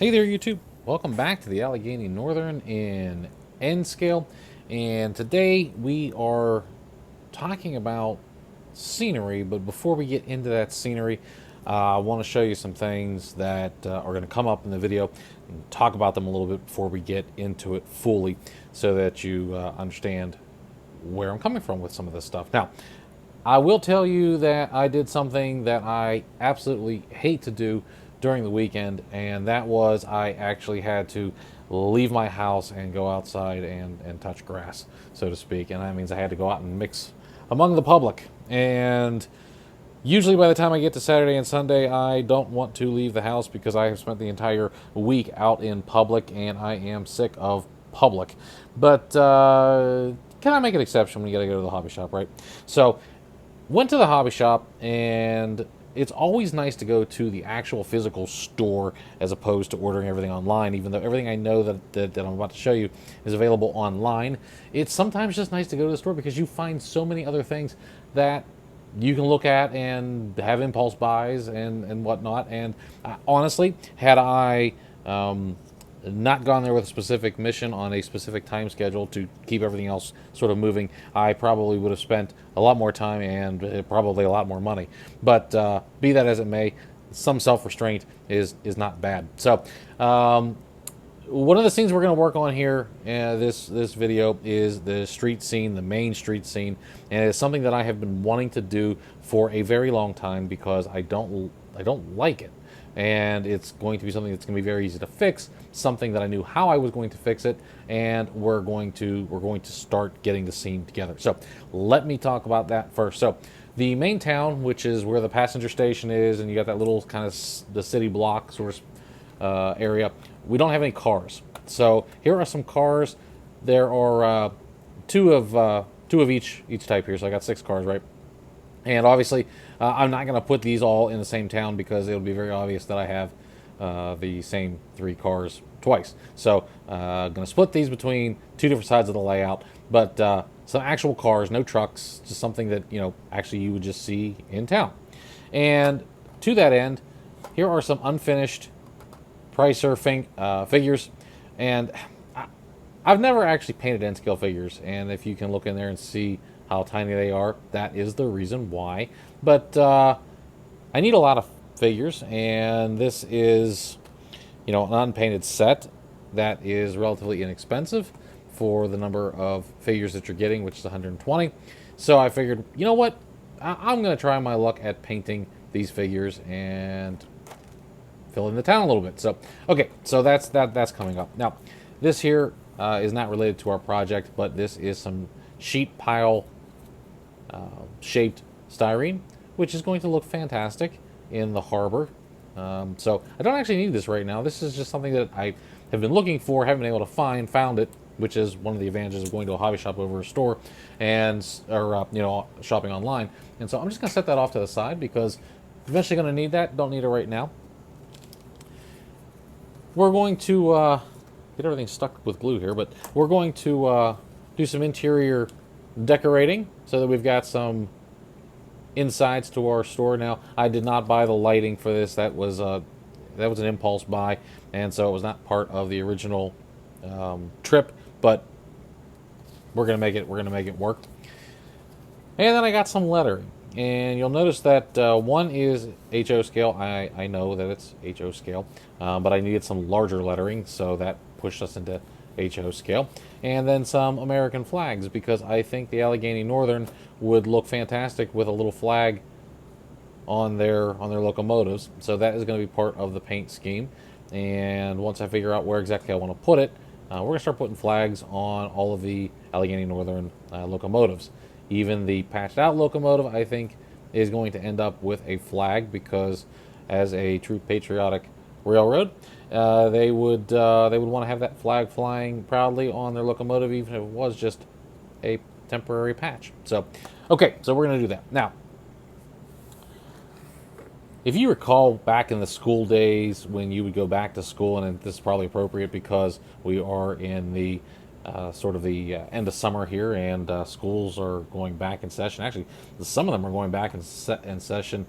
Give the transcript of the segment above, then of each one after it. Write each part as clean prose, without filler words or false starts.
Hey there, YouTube. Welcome back to the Allegheny Northern in N scale. And today we are talking about scenery. But before we get into that scenery, I want to show you some things that are going to come up in the video and talk about them a little bit before we get into it fully so that you understand where I'm coming from with some of this stuff. Now, I will tell you that I did something that I absolutely hate to do during the weekend, and that was I actually had to leave my house and go outside and touch grass, so to speak. And that means I had to go out and mix among the public. And usually by the time I get to Saturday and Sunday, I don't want to leave the house because I have spent the entire week out in public and I am sick of public. But can I make an exception when you got to go to the hobby shop, right? So went to the hobby shop, and it's always nice to go to the actual physical store as opposed to ordering everything online, even though everything I know that I'm about to show you is available online. It's sometimes just nice to go to the store because you find so many other things that you can look at and have impulse buys and whatnot. And honestly, had I not gone there with a specific mission on a specific time schedule to keep everything else sort of moving, I probably would have spent a lot more time and probably a lot more money. But be that as it may, some self-restraint is not bad. So one of the scenes we're going to work on here this video is the street scene, the main street scene, and it's something that I have been wanting to do for a very long time because I don't like it. And it's going to be something that's going to be very easy to fix, something that I knew how I was going to fix it, and we're going to start getting the scene together. So let me talk about that first. So the main town, which is where the passenger station is, and you got that little kind of the city block sort of area, we don't have any cars. So here are some cars. There are two of each type here, so I got 6 cars, right? And obviously, I'm not going to put these all in the same town because it'll be very obvious that I have the same 3 cars twice. So I'm going to split these between 2 different sides of the layout. But some actual cars, no trucks, just something that, actually you would just see in town. And to that end, here are some unfinished Pricer figures. And I've never actually painted N-scale figures. And if you can look in there and see how tiny they are, that is the reason why. But I need a lot of figures, and this is, an unpainted set that is relatively inexpensive for the number of figures that you're getting, which is 120. So I figured, you know what? I'm going to try my luck at painting these figures and fill in the town a little bit. So, okay, so that's coming up. Now, this here is not related to our project, but this is some sheet pile shaped styrene, which is going to look fantastic in the harbor. So I don't actually need this right now. This is just something that I have been looking for, haven't been able to found it, which is one of the advantages of going to a hobby shop over a store and shopping online. And so I'm just going to set that off to the side because eventually going to need that. Don't need it right now. We're going to get everything stuck with glue here, but we're going to do some interior decorating so that we've got some insides to our store. Now, I did not buy the lighting for this. That was an impulse buy, and so it was not part of the original trip. But we're gonna make it work. And then I got some lettering, and you'll notice that one is HO scale. I know that it's HO scale, but I needed some larger lettering, so that pushed us into HO scale. And then some American flags, because I think the Allegheny Northern would look fantastic with a little flag on their locomotives. So that is going to be part of the paint scheme. And once I figure out where exactly I want to put it, we're going to start putting flags on all of the Allegheny Northern locomotives. Even the patched out locomotive, I think, is going to end up with a flag because, as a true patriotic railroad, they would want to have that flag flying proudly on their locomotive, even if it was just a temporary patch. So, okay, so we're going to do that. Now, if you recall back in the school days when you would go back to school, and this is probably appropriate because we are in the sort of the end of summer here, and schools are going back in session. Actually, some of them are going back in session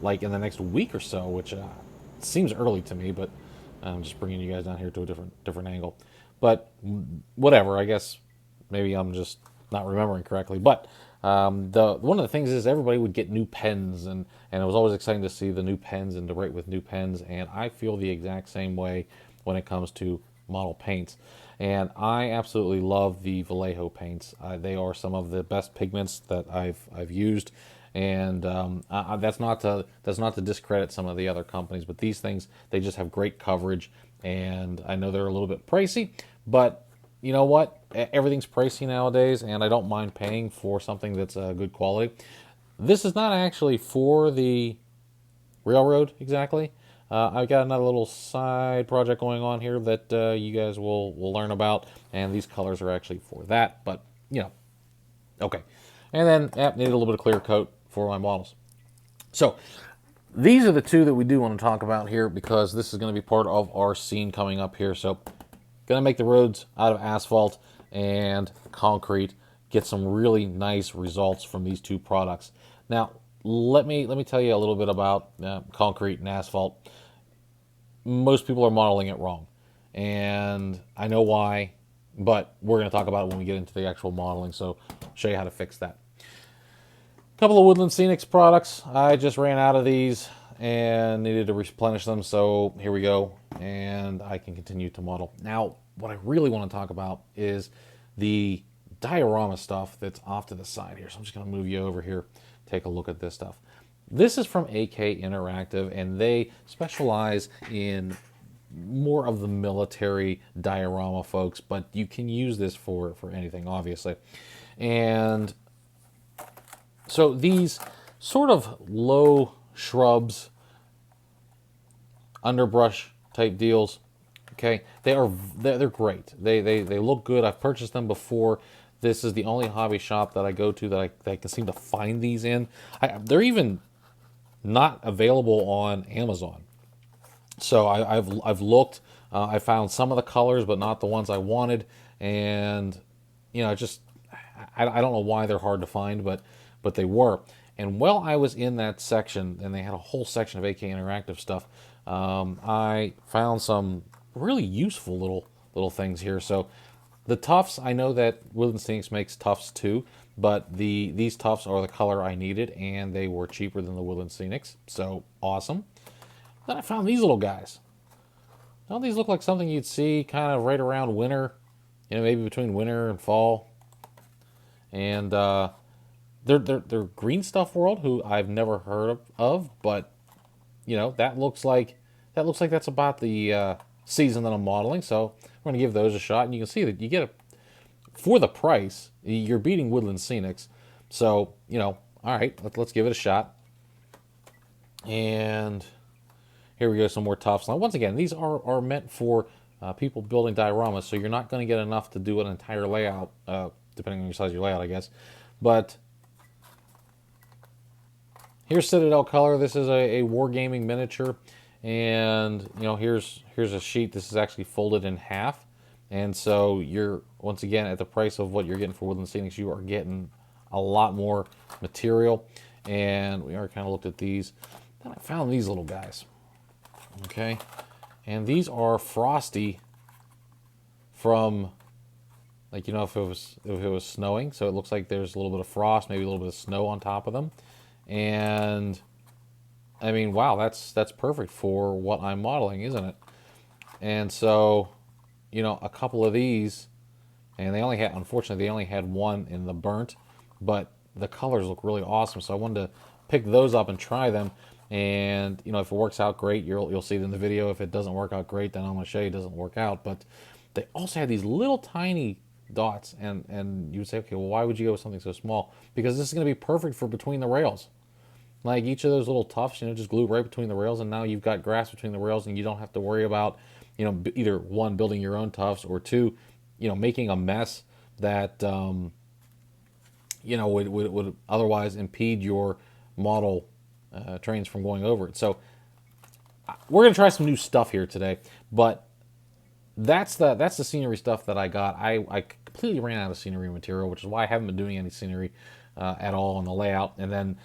like in the next week or so, which seems early to me, but I'm just bringing you guys down here to a different angle. But whatever, I guess maybe I'm just not remembering correctly. But the one of the things is everybody would get new pens, and it was always exciting to see the new pens and to write with new pens. And I feel the exact same way when it comes to model paints. And I absolutely love the Vallejo paints. They are some of the best pigments that I've used, and that's not to discredit some of the other companies, but these things, they just have great coverage. And I know they're a little bit pricey, but you know what? Everything's pricey nowadays, and I don't mind paying for something that's good quality. This is not actually for the railroad exactly. I've got another little side project going on here that you guys will learn about, and these colors are actually for that. But you know, okay. And then needed a little bit of clear coat for my models. So these are the two that we do want to talk about here because this is going to be part of our scene coming up here. So going to make the roads out of asphalt and concrete. Get some really nice results from these two products. Now, let me tell you a little bit about concrete and asphalt. Most people are modeling it wrong, and I know why, but we're going to talk about it when we get into the actual modeling, so I'll show you how to fix that. A couple of Woodland Scenics products. I just ran out of these and needed to replenish them, so here we go, and I can continue to model. Now, what I really want to talk about is the diorama stuff that's off to the side here. So I'm just going to move you over here, take a look at this stuff. This is from AK Interactive, and they specialize in more of the military diorama, folks, but you can use this for anything, obviously. And so these sort of low shrubs, underbrush type deals, okay, they're great. They look good. I've purchased them before. This is the only hobby shop that I go to that I can seem to find these in. They're even not available on Amazon. So I've looked. I found some of the colors, but not the ones I wanted. And you know, I don't know why they're hard to find, but they were. And while I was in that section, and they had a whole section of AK Interactive stuff, I found some really useful little things here. So the tufts, I know that Woodland Scenics makes tufts too, but these tufts are the color I needed, and they were cheaper than the Woodland Scenics, so awesome. Then I found these little guys. Don't these look like something you'd see kind of right around winter, you know, maybe between winter and fall? And they're Green Stuff World, who I've never heard of, but you know, that looks like that's about the season that I'm modeling. So I'm going to give those a shot, and you can see that you get for the price, you're beating Woodland Scenics. So you know, all right, let's give it a shot. And here we go, some more tufts. Now, once again, these are meant for people building dioramas, so you're not going to get enough to do an entire layout, depending on your size of your layout, I guess. But here's Citadel Color. This is a wargaming miniature, and you know, here's a sheet. This is actually folded in half, and so you're once again at the price of what you're getting for Woodland Scenics. You are getting a lot more material, and we already kind of looked at these. Then I found these little guys. Okay, and these are frosty from, like, you know, if it was snowing, so it looks like there's a little bit of frost, maybe a little bit of snow on top of them. And I mean, wow, that's perfect for what I'm modeling, isn't it? And so, you know, a couple of these, and unfortunately they only had one in the burnt, but the colors look really awesome, so I wanted to pick those up and try them. And you know, if it works out great, you'll see it in the video. If it doesn't work out great, then I'm going to show you it doesn't work out. But they also had these little tiny dots, and you would say, okay, well, why would you go with something so small? Because this is going to be perfect for between the rails. Like each of those little tufts, you know, just glue right between the rails, and now you've got grass between the rails, and you don't have to worry about, you know, either one, building your own tufts, or two, you know, making a mess that you know, would otherwise impede your model trains from going over it. So we're gonna try some new stuff here today, but that's the scenery stuff that I got. I completely ran out of scenery material, which is why I haven't been doing any scenery at all on the layout. And then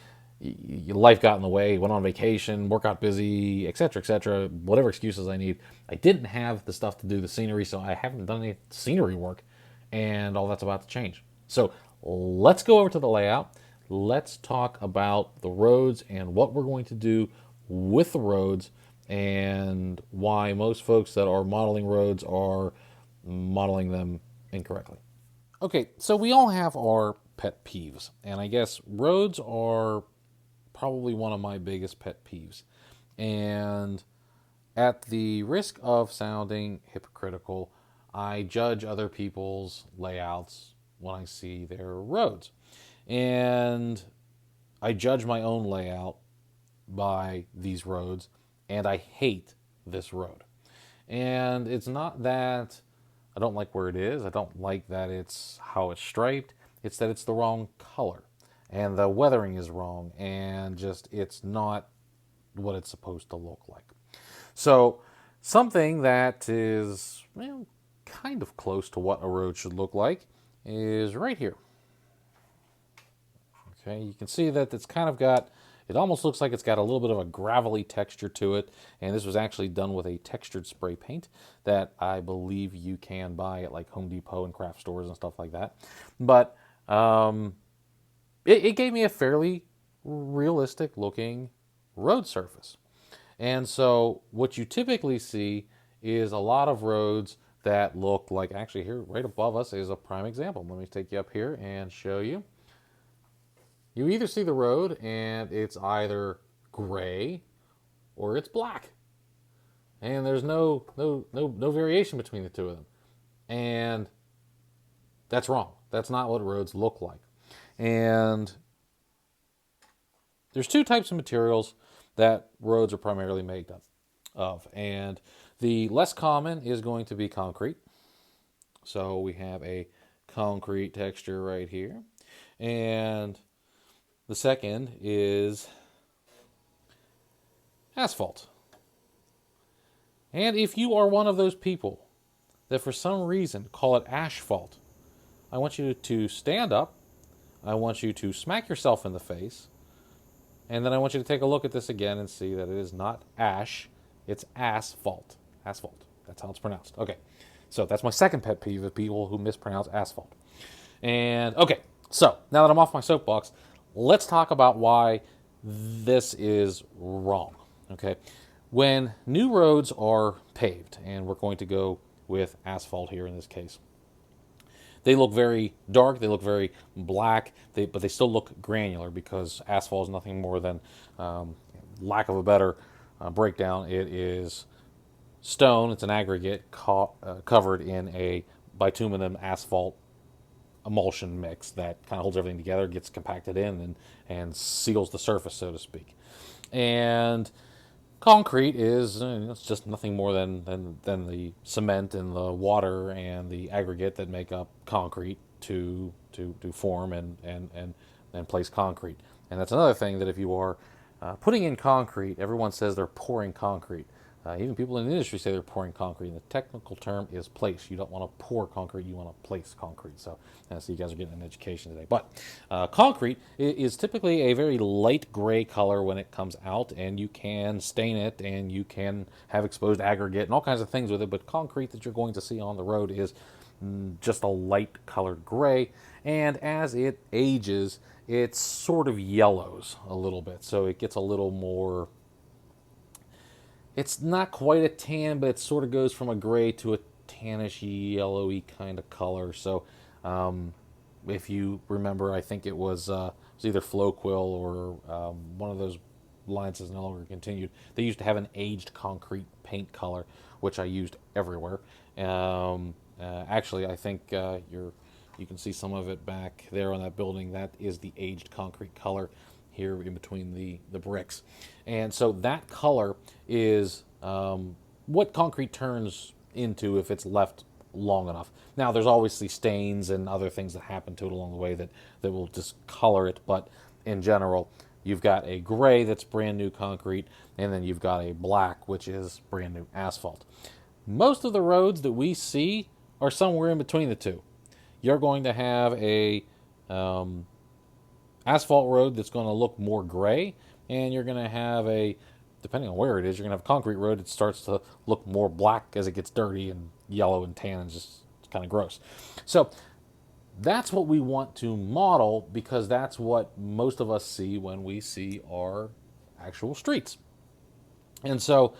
life got in the way, went on vacation, work got busy, etc., whatever excuses I need. I didn't have the stuff to do the scenery, so I haven't done any scenery work, and all that's about to change. So let's go over to the layout. Let's talk about the roads and what we're going to do with the roads, and why most folks that are modeling roads are modeling them incorrectly. Okay, so we all have our pet peeves, and I guess roads are probably one of my biggest pet peeves. And at the risk of sounding hypocritical, I judge other people's layouts when I see their roads. And I judge my own layout by these roads, and I hate this road. And it's not that I don't like where it is, I don't like that it's how it's striped, it's that it's the wrong color. And the weathering is wrong, and just it's not what it's supposed to look like. So, something that is, well, kind of close to what a road should look like is right here. Okay, you can see that it's kind of got, it almost looks like it's got a little bit of a gravelly texture to it, and this was actually done with a textured spray paint that I believe you can buy at like Home Depot and craft stores and stuff like that. But it gave me a fairly realistic looking road surface. And so what you typically see is a lot of roads that look like, actually here right above us is a prime example. Let me take you up here and show you. You either see the road and it's either gray or it's black. And there's no variation between the two of them. And that's wrong. That's not what roads look like. And there's two types of materials that roads are primarily made up of. And the less common is going to be concrete. So we have a concrete texture right here. And the second is asphalt. And if you are one of those people that for some reason call it asphalt, I want you to stand up. I want you to smack yourself in the face. And then I want you to take a look at this again and see that it is not ash, it's asphalt. Asphalt. That's how it's pronounced. Okay. So that's my second pet peeve of people who mispronounce asphalt. And okay, so now that I'm off my soapbox, let's talk about why this is wrong. Okay. When new roads are paved, and we're going to go with asphalt here in this case, they look very dark, they look very black, but they still look granular because asphalt is nothing more than, lack of a better breakdown, it is stone, it's an aggregate covered in a bituminum asphalt emulsion mix that kind of holds everything together, gets compacted in, and seals the surface, so to speak. And concrete is it's just nothing more than the cement and the water and the aggregate that make up concrete to form and place concrete. And that's another thing, that if you are putting in concrete, everyone says they're pouring concrete. Even people in the industry say they're pouring concrete. And the technical term is place. You don't want to pour concrete, you want to place concrete. So you guys are getting an education today. But concrete is typically a very light gray color when it comes out, and you can stain it, and you can have exposed aggregate and all kinds of things with it. But concrete that you're going to see on the road is just a light colored gray. And as it ages, it sort of yellows a little bit. So it gets a little more, it's not quite a tan, but it sort of goes from a gray to a tannish, yellowy kind of color. So, if you remember, I think it was either Flowquill or one of those lines has no longer continued. They used to have an aged concrete paint color, which I used everywhere. Actually, I think you can see some of it back there on that building. That is the aged concrete color here in between the bricks. And so that color is what concrete turns into if it's left long enough. Now, there's obviously stains and other things that happen to it along the way that will discolor it, but in general, you've got a gray that's brand new concrete, and then you've got a black, which is brand new asphalt. Most of the roads that we see are somewhere in between the two. You're going to have a asphalt road that's going to look more gray, and you're going to have a, depending on where it is, you're going to have a concrete road that starts to look more black as it gets dirty and yellow and tan and just kind of gross. So that's what we want to model because that's what most of us see when we see our actual streets. And so,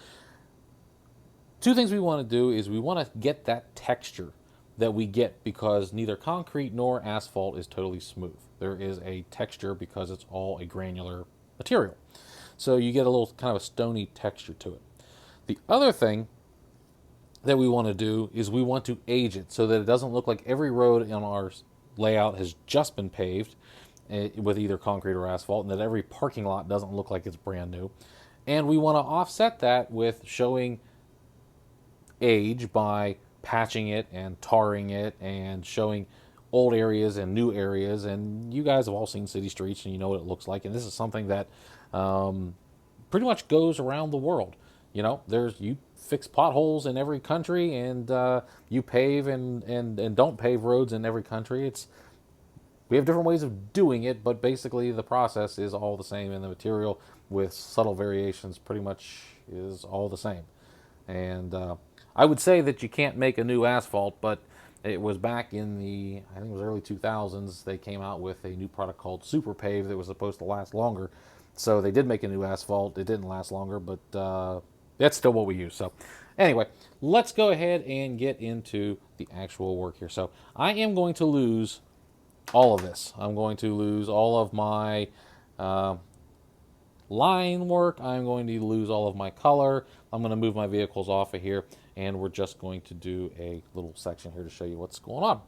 two things we want to do is we want to get that texture that we get because neither concrete nor asphalt is totally smooth. There is a texture because it's all a granular material. So you get a little kind of a stony texture to it. The other thing that we want to do is we want to age it so that it doesn't look like every road in our layout has just been paved with either concrete or asphalt, and that every parking lot doesn't look like it's brand new. And we want to offset that with showing age by patching it and tarring it and showing old areas and new areas. And you guys have all seen city streets and you know what it looks like. And this is something that pretty much goes around the world. You know, you fix potholes in every country, and you pave and don't pave roads in every country. We have different ways of doing it, but basically the process is all the same, and the material with subtle variations pretty much is all the same. And I would say that you can't make a new asphalt, but it was back in the, I think it was early 2000s, they came out with a new product called Super Pave that was supposed to last longer. So they did make a new asphalt. It didn't last longer, but that's still what we use. So anyway, let's go ahead and get into the actual work here. So I am going to lose all of this. I'm going to lose all of my line work. I'm going to lose all of my color. I'm going to move my vehicles off of here, and we're just going to do a little section here to show you what's going on.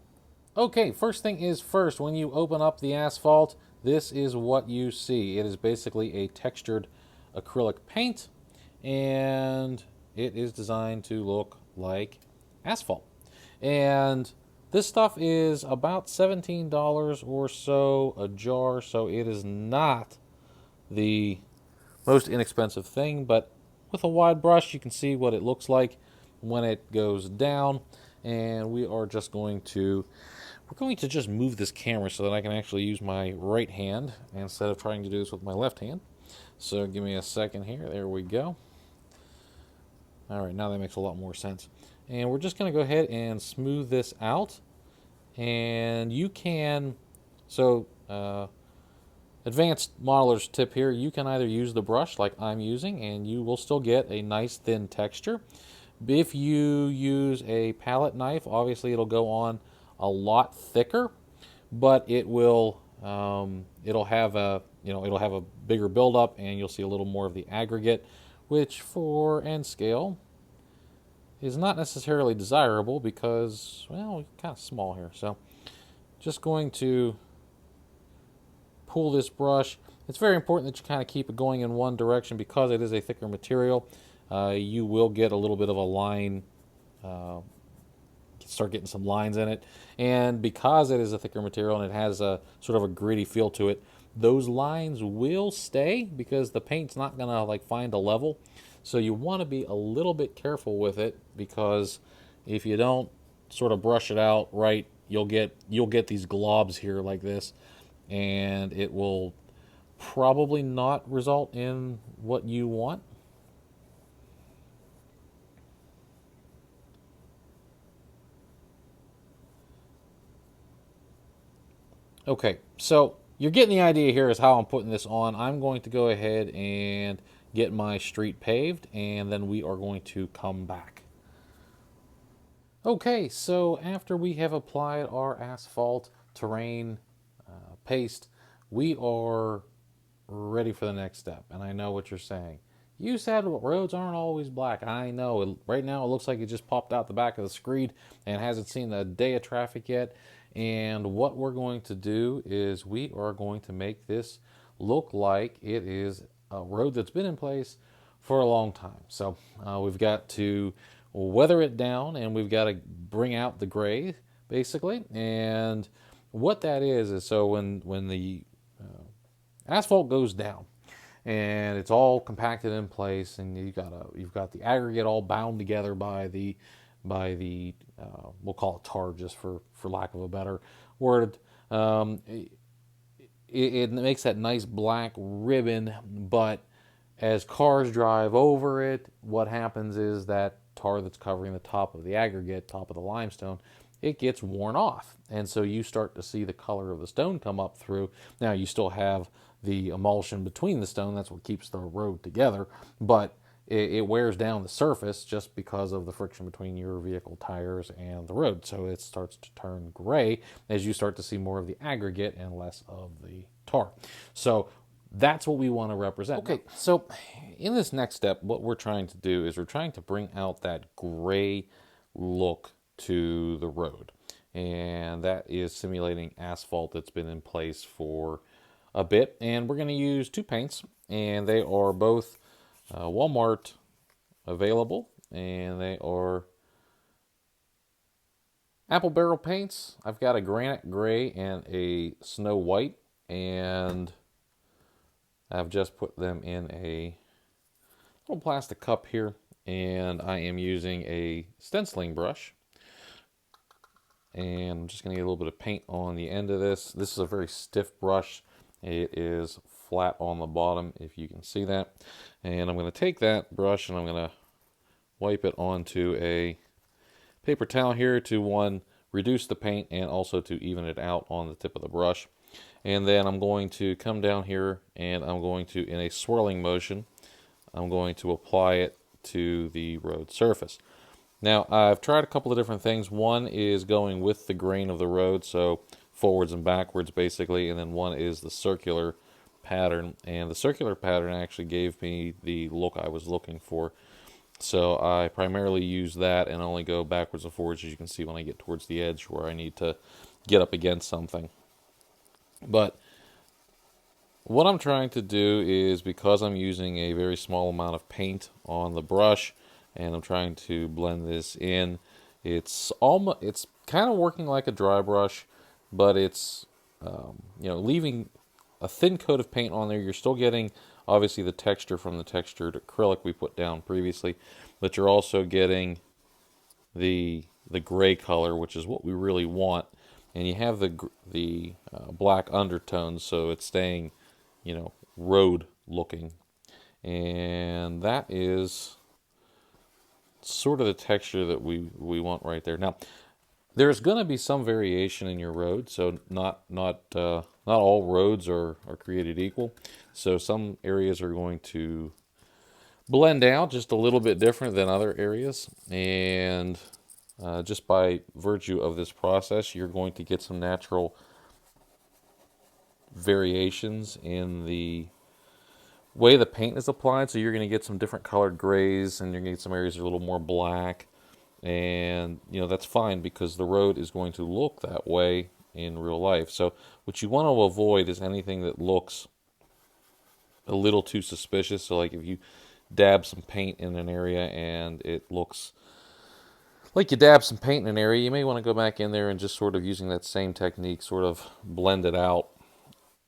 Okay, first thing is first, when you open up the asphalt, this is what you see. It is basically a textured acrylic paint, and it is designed to look like asphalt. And this stuff is about $17 or so a jar, so it is not the most inexpensive thing, but with a wide brush you can see what it looks like when it goes down. And we're going to just move this camera so that I can actually use my right hand instead of trying to do this with my left hand. So give me a second here. There we go. All right, now that makes a lot more sense. And we're just going to go ahead and smooth this out. And you can, advanced modeler's tip here, you can either use the brush like I'm using and you will still get a nice thin texture. If you use a palette knife, obviously it'll go on a lot thicker, but it'll have a bigger buildup, and you'll see a little more of the aggregate, which for N scale is not necessarily desirable because, well, kind of small here. So just going to pull this brush. It's very important that you kind of keep it going in one direction because it is a thicker material. You will get a little bit of a line, start getting some lines in it. And because it is a thicker material and it has a sort of a gritty feel to it, those lines will stay because the paint's not going to like find a level. So you want to be a little bit careful with it, because if you don't sort of brush it out right, you'll get these globs here like this, and it will probably not result in what you want. Okay, so you're getting the idea here is how I'm putting this on. I'm going to go ahead and get my street paved, and then we are going to come back. Okay, so after we have applied our asphalt terrain paste, we are ready for the next step. And I know what you're saying. You said roads aren't always black. I know. Right now it looks like it just popped out the back of the screed and hasn't seen a day of traffic yet. And what we're going to do is we are going to make this look like it is a road that's been in place for a long time. So we've got to weather it down, and we've got to bring out the gray, basically. And what that is so when the asphalt goes down and it's all compacted in place, and you've got the aggregate all bound together by the we'll call it tar just for lack of a better word. it makes that nice black ribbon, but as cars drive over it, what happens is that tar that's covering the top of the aggregate, top of the limestone, it gets worn off. And so you start to see the color of the stone come up through. Now, you still have the emulsion between the stone, that's what keeps the road together, but it wears down the surface just because of the friction between your vehicle tires and the road. So it starts to turn gray as you start to see more of the aggregate and less of the tar. So that's what we want to represent. Okay, so in this next step, what we're trying to do is we're trying to bring out that gray look to the road. And that is simulating asphalt that's been in place for a bit. And we're going to use two paints, and they are both Walmart available, and they are apple barrel paints. I've got a granite gray and a snow white, and I've just put them in a little plastic cup here, and I am using a stenciling brush, and I'm just going to get a little bit of paint on the end of this. This is a very stiff brush. It is flat on the bottom, if you can see that. And I'm going to take that brush and I'm going to wipe it onto a paper towel here to, one, reduce the paint and also to even it out on the tip of the brush. And then I'm going to come down here and I'm going to, in a swirling motion, I'm going to apply it to the road surface. Now, I've tried a couple of different things. One is going with the grain of the road, so forwards and backwards basically, and then one is the circular pattern. And the circular pattern actually gave me the look I was looking for. So I primarily use that and only go backwards and forwards, as you can see when I get towards the edge where I need to get up against something. But what I'm trying to do is, because I'm using a very small amount of paint on the brush and I'm trying to blend this in, it's kind of working like a dry brush, but it's leaving a thin coat of paint on there. You're still getting obviously the texture from the textured acrylic we put down previously, but you're also getting the gray color, which is what we really want. And you have the black undertones, so it's staying, road looking. And that is sort of the texture that we want right there. Now, there's going to be some variation in your road, so not all roads are created equal. So some areas are going to blend out just a little bit different than other areas, and just by virtue of this process, you're going to get some natural variations in the way the paint is applied. So you're going to get some different colored grays, and you're going to get some areas that are a little more black. And that's fine, because the road is going to look that way in real life. So what you want to avoid is anything that looks a little too suspicious. So like if you dab some paint in an area and it looks like you dab some paint in an area, you may want to go back in there and just sort of using that same technique sort of blend it out.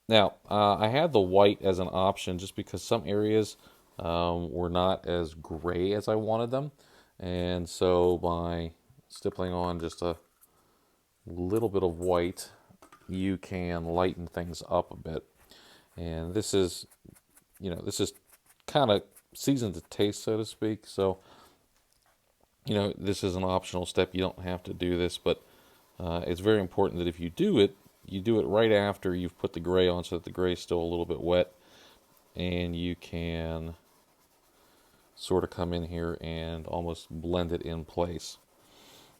Now, I had the white as an option just because some areas were not as gray as I wanted them. And so by stippling on just a little bit of white, you can lighten things up a bit. And this is kind of seasoned to taste, so to speak. So, this is an optional step. You don't have to do this, but it's very important that if you do it right after you've put the gray on, so that the gray is still a little bit wet, and you can sort of come in here and almost blend it in place,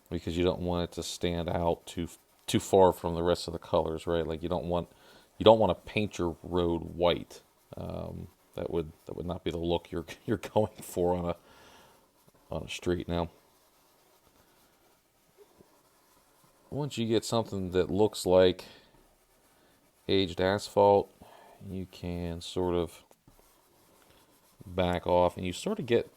because you don't want it to stand out too far from the rest of the colors, right? Like you don't want to paint your road white. That would not be the look you're going for on a street. Now, once you get something that looks like aged asphalt, you can sort of back off, and you sort of get,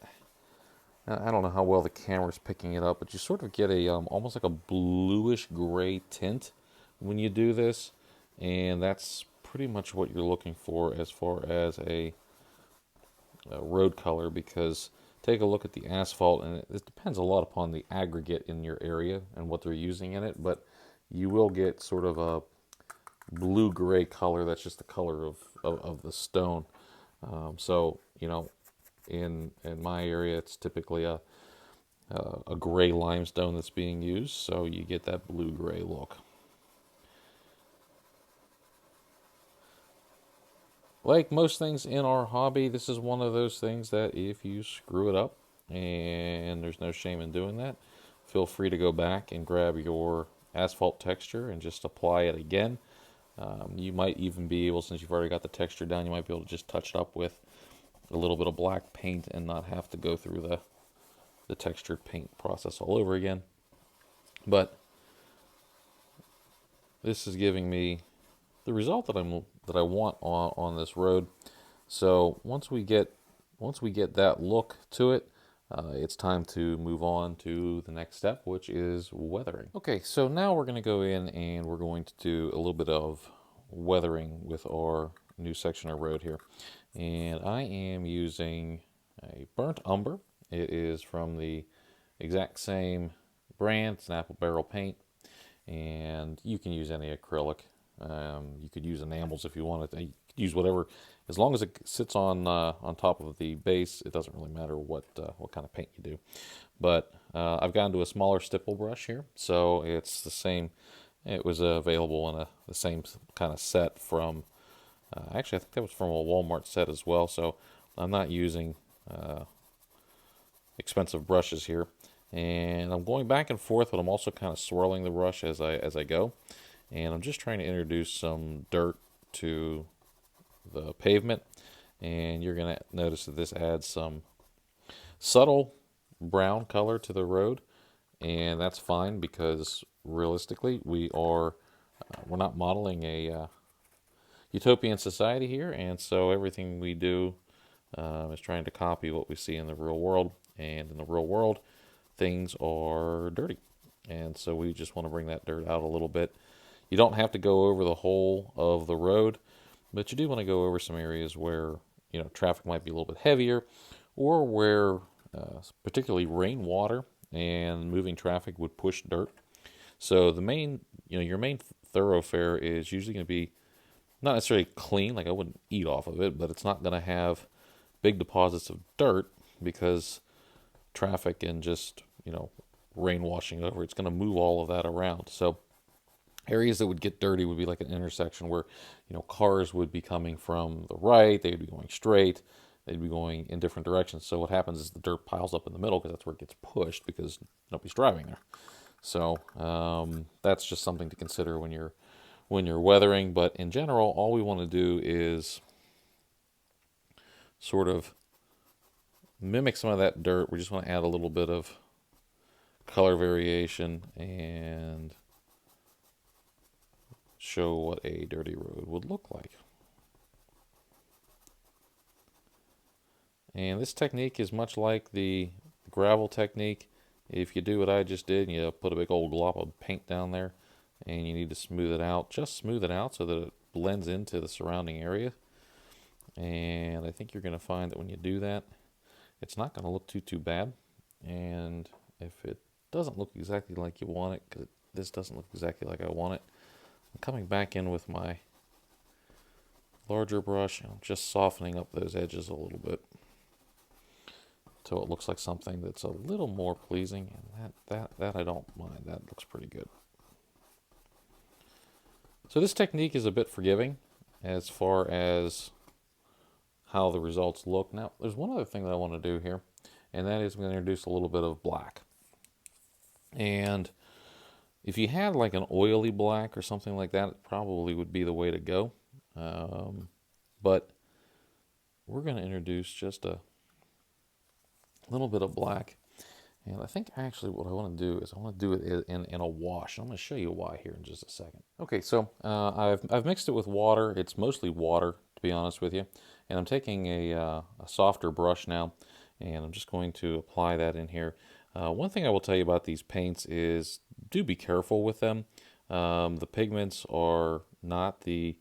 I don't know how well the camera's picking it up, but you sort of get a almost like a bluish gray tint when you do this, and that's pretty much what you're looking for as far as a road color. Because take a look at the asphalt, and it depends a lot upon the aggregate in your area and what they're using in it, but you will get sort of a blue-gray color. That's just the color of the stone. So, in my area, it's typically a gray limestone that's being used, so you get that blue-gray look. Like most things in our hobby, this is one of those things that if you screw it up, and there's no shame in doing that, feel free to go back and grab your asphalt texture and just apply it again. You might even be able, since you've already got the texture down, you might be able to just touch it up with a little bit of black paint and not have to go through the textured paint process all over again. But this is giving me the result that I want on this road. So once we get that look to it, it's time to move on to the next step, which is weathering. Okay, so now we're going to go in and we're going to do a little bit of weathering with our new section of road here. And I am using a burnt umber. It is from the exact same brand. It's an apple barrel paint, and you can use any acrylic. You could use enamels if you wanted. You could use whatever, as long as it sits on top of the base. It doesn't really matter what kind of paint you do. But I've gone to a smaller stipple brush here, so it's the same. It was available in the same kind of set from. Actually, I think that was from a Walmart set as well. So I'm not using expensive brushes here, and I'm going back and forth, but I'm also kind of swirling the brush as I go. And I'm just trying to introduce some dirt to the pavement, and you're going to notice that this adds some subtle brown color to the road, and that's fine because realistically we're not modeling a utopian society here, and so everything we do is trying to copy what we see in the real world, and in the real world things are dirty, and so we just want to bring that dirt out a little bit. You don't have to go over the whole of the road, but you do want to go over some areas where traffic might be a little bit heavier, or where particularly rainwater and moving traffic would push dirt. So the main, your main thoroughfare is usually going to be not necessarily clean, like I wouldn't eat off of it, but it's not going to have big deposits of dirt because traffic and just rain washing over, it's going to move all of that around. So areas that would get dirty would be like an intersection where, cars would be coming from the right, they'd be going straight, they'd be going in different directions. So what happens is the dirt piles up in the middle because that's where it gets pushed because nobody's driving there. So that's just something to consider when you're weathering. But in general, all we want to do is sort of mimic some of that dirt. We just want to add a little bit of color variation and show what a dirty road would look like. And this technique is much like the gravel technique. If you do what I just did and you put a big old glop of paint down there and you need to smooth it out, just smooth it out so that it blends into the surrounding area. And I think you're going to find that when you do that, it's not going to look too bad. And if it doesn't look exactly like you want it, because this doesn't look exactly like I want it, I'm coming back in with my larger brush and I'm just softening up those edges a little bit so it looks like something that's a little more pleasing, and that I don't mind. That looks pretty good. So this technique is a bit forgiving as far as how the results look. Now, there's one other thing that I want to do here, and that is I'm going to introduce a little bit of black. And if you had like an oily black or something like that, it probably would be the way to go. But we're going to introduce just a little bit of black. And I think actually what I want to do is I want to do it in a wash. I'm going to show you why here in just a second. Okay, so I've mixed it with water. It's mostly water, to be honest with you. And I'm taking a softer brush now, and I'm just going to apply that in here. One thing I will tell you about these paints is do be careful with them. The pigments are not the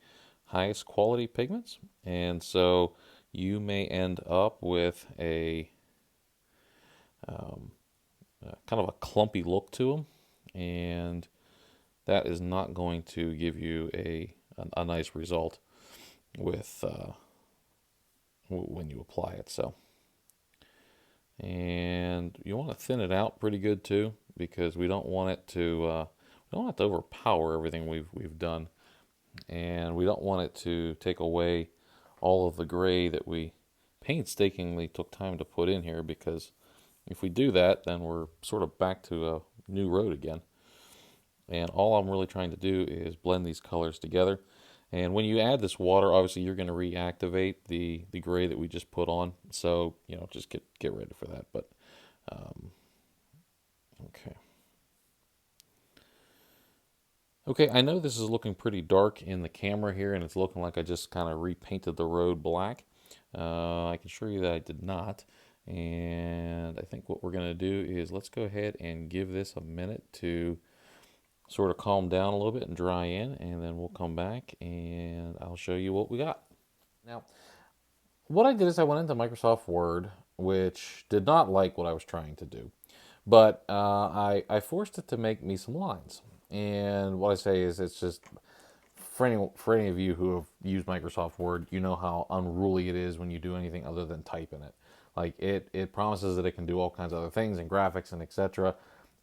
highest quality pigments, and so you may end up with a kind of a clumpy look to them, and that is not going to give you a a nice result with when you apply it. So, and you want to thin it out pretty good too, because we don't want it to overpower everything we've done, and we don't want it to take away all of the gray that we painstakingly took time to put in here, because if we do that, then we're sort of back to a new road again. And all I'm really trying to do is blend these colors together. And when you add this water, obviously you're going to reactivate the gray that we just put on. So, just get ready for that. But, okay. Okay, I know this is looking pretty dark in the camera here, and it's looking like I just kind of repainted the road black. I can show you that I did not. And I think what we're going to do is let's go ahead and give this a minute to sort of calm down a little bit and dry in, and then we'll come back and I'll show you what we got. Now, what I did is I went into Microsoft Word, which did not like what I was trying to do, but I forced it to make me some lines. And what I say is, it's just, for any of you who have used Microsoft Word, you know how unruly it is when you do anything other than type in it. Like, it promises that it can do all kinds of other things and graphics and etc.,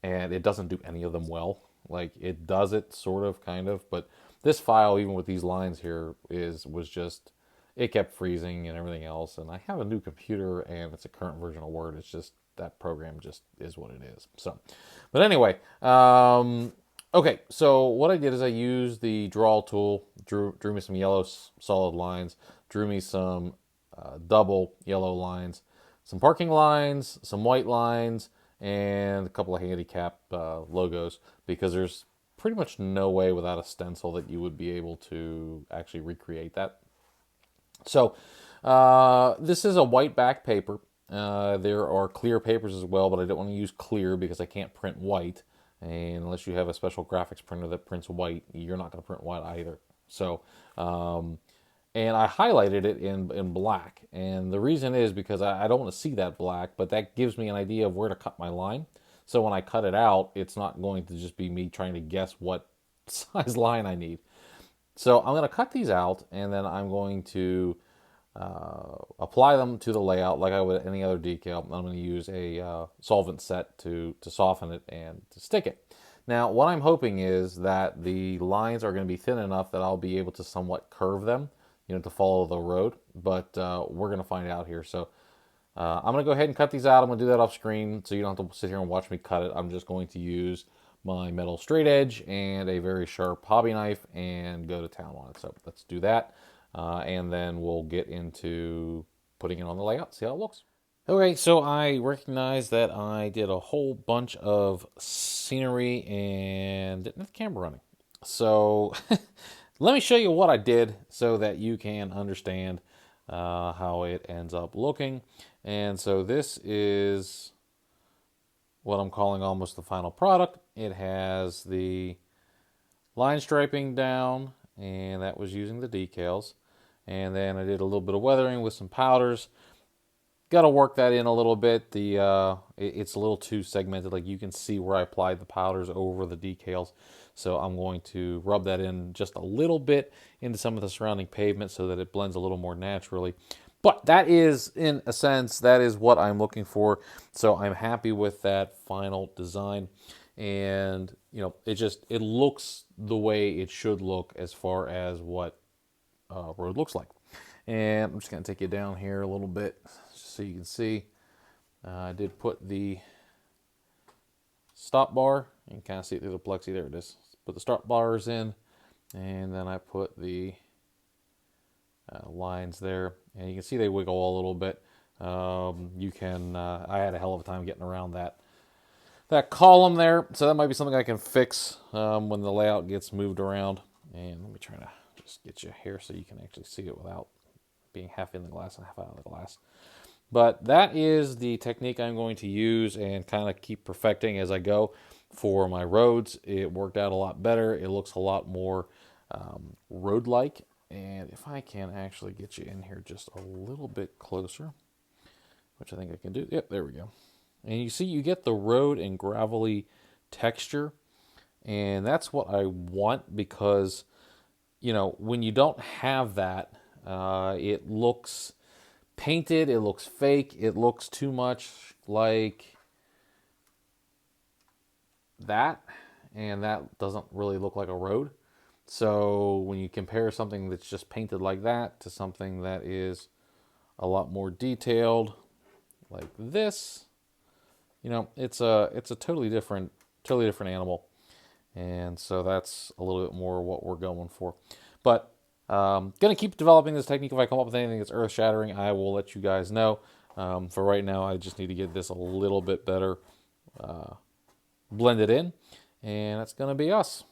and it doesn't do any of them well. Like, it does it sort of, kind of, but this file, even with these lines here, was just, it kept freezing and everything else. And I have a new computer and it's a current version of Word. It's just, that program just is what it is. So, but anyway, okay, so what I did is I used the draw tool, drew me some yellow solid lines, drew me some double yellow lines, some parking lines, some white lines, and a couple of handicap logos, because there's pretty much no way without a stencil that you would be able to actually recreate that. So this is a white back paper. There are clear papers as well, but I don't want to use clear because I can't print white. And unless you have a special graphics printer that prints white, you're not going to print white either. So, and I highlighted it in black. And the reason is because I don't want to see that black, but that gives me an idea of where to cut my line. So when I cut it out, it's not going to just be me trying to guess what size line I need. So I'm going to cut these out, and then I'm going to apply them to the layout like I would any other decal. I'm going to use a solvent set to soften it and to stick it. Now, what I'm hoping is that the lines are going to be thin enough that I'll be able to somewhat curve them, to follow the road. But we're going to find out here. So I'm going to go ahead and cut these out. I'm going to do that off screen so you don't have to sit here and watch me cut it. I'm just going to use my metal straight edge and a very sharp hobby knife and go to town on it. So let's do that. And then we'll get into putting it on the layout, see how it looks. Okay, so I recognize that I did a whole bunch of scenery and didn't have the camera running. So let me show you what I did so that you can understand how it ends up looking. And so this is what I'm calling almost the final product. It has the line striping down, and that was using the decals. And then I did a little bit of weathering with some powders. Got to work that in a little bit. It's a little too segmented. Like, you can see where I applied the powders over the decals. So I'm going to rub that in just a little bit into some of the surrounding pavement so that it blends a little more naturally. But that is, in a sense, that is what I'm looking for. So I'm happy with that final design. And, it looks the way it should look as far as what road looks like. And I'm just going to take you down here a little bit just so you can see. I did put the stop bar. You can kind of see it through the plexi. There it is. Put the stop bars in, and then I put the lines there. And you can see they wiggle a little bit. I had a hell of a time getting around that column there. So that might be something I can fix when the layout gets moved around. And let me try to just get you here so you can actually see it without being half in the glass and half out of the glass. But that is the technique I'm going to use and kind of keep perfecting as I go for my roads. It worked out a lot better. It looks a lot more road-like. And if I can actually get you in here just a little bit closer, which I think I can do. Yep, there we go. And you see you get the road and gravelly texture. And that's what I want, because when you don't have that, it looks painted, it looks fake, it looks too much like that, and that doesn't really look like a road. So when you compare something that's just painted like that to something that is a lot more detailed like this, it's a totally different animal. And so that's a little bit more what we're going for. But gonna keep developing this technique. If I come up with anything that's earth shattering, I will let you guys know. For right now, I just need to get this a little bit better blended in, and that's gonna be us.